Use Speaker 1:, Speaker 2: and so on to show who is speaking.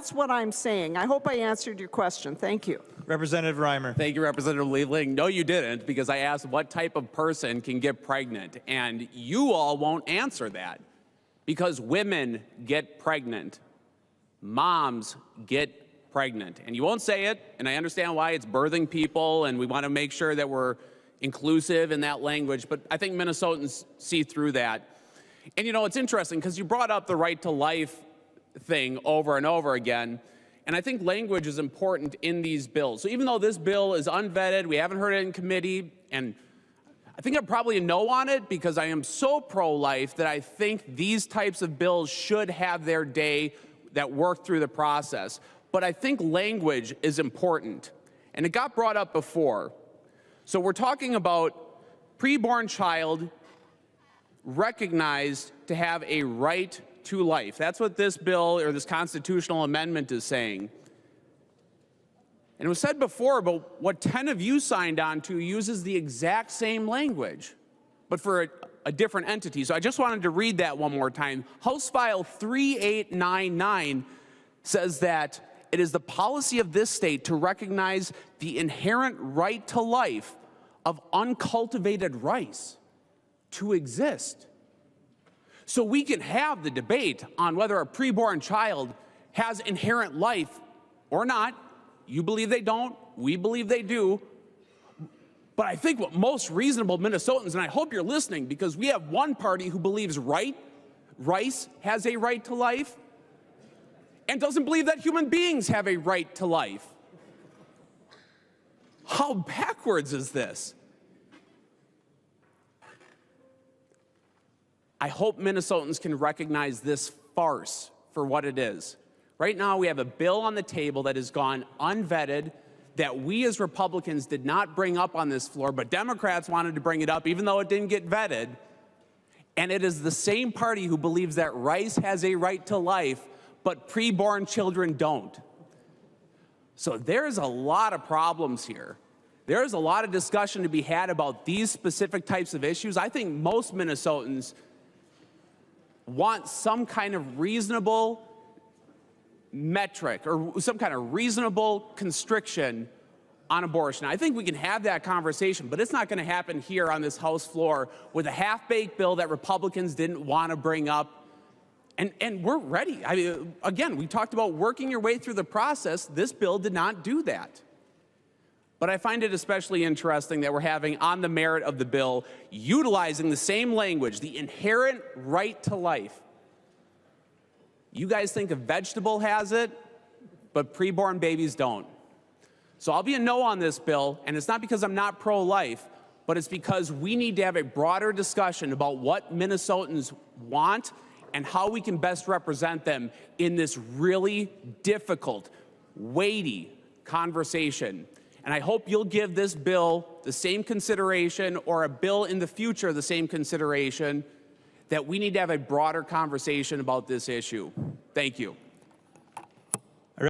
Speaker 1: That's what I'm saying. I hope I answered your question. Thank you.
Speaker 2: Representative Reimer.
Speaker 3: Thank you, Representative Liebling. No, you didn't, because I asked what type of person can get pregnant, and you all won't answer that, because women get pregnant. Moms get pregnant. And you won't say it, and I understand why. It's birthing people, and we want to make sure that we're inclusive in that language, but I think Minnesotans see through that. And you know, it's interesting, because you brought up the right to life thing over and over again, and I think language is important in these bills. So even though this bill is unvetted, we haven't heard it in committee, and I think I'm probably a no on it because I am so pro-life that I think these types of bills should have their day that work through the process. But I think language is important, and it got brought up before. So we're talking about preborn child recognized to have a right to life. That's what this bill or this constitutional amendment is saying. And it was said before, but what 10 of you signed on to uses the exact same language, but for a different entity. So I just wanted to read that one more time. House File 3899 says that it is the policy of this state to recognize the inherent right to life of uncultivated rice to exist. So we can have the debate on whether a preborn child has inherent life or not. You believe they don't, we believe they do. But I think what most reasonable Minnesotans, and I hope you're listening, because we have one party who believes rice has a right to life and doesn't believe that human beings have a right to life. How backwards is this? I hope Minnesotans can recognize this farce for what it is. Right now, we have a bill on the table that has gone unvetted, that we as Republicans did not bring up on this floor, but Democrats wanted to bring it up even though it didn't get vetted. And it is the same party who believes that rice has a right to life, but preborn children don't. So there's a lot of problems here. There's a lot of discussion to be had about these specific types of issues. I think most Minnesotans want some kind of reasonable metric or some kind of reasonable constriction on abortion. I think we can have that conversation, but it's not going to happen here on this House floor with a half-baked bill that Republicans didn't want to bring up. And we're ready. I mean, again, we talked about working your way through the process. This bill did not do that. But I find it especially interesting that we're having on the merit of the bill, utilizing the same language, the inherent right to life. You guys think a vegetable has it, but preborn babies don't. So I'll be a no on this bill, and it's not because I'm not pro-life, but it's because we need to have a broader discussion about what Minnesotans want and how we can best represent them in this really difficult, weighty conversation. And I hope you'll give this bill the same consideration, or a bill in the future the same consideration, that we need to have a broader conversation about this issue. Thank you.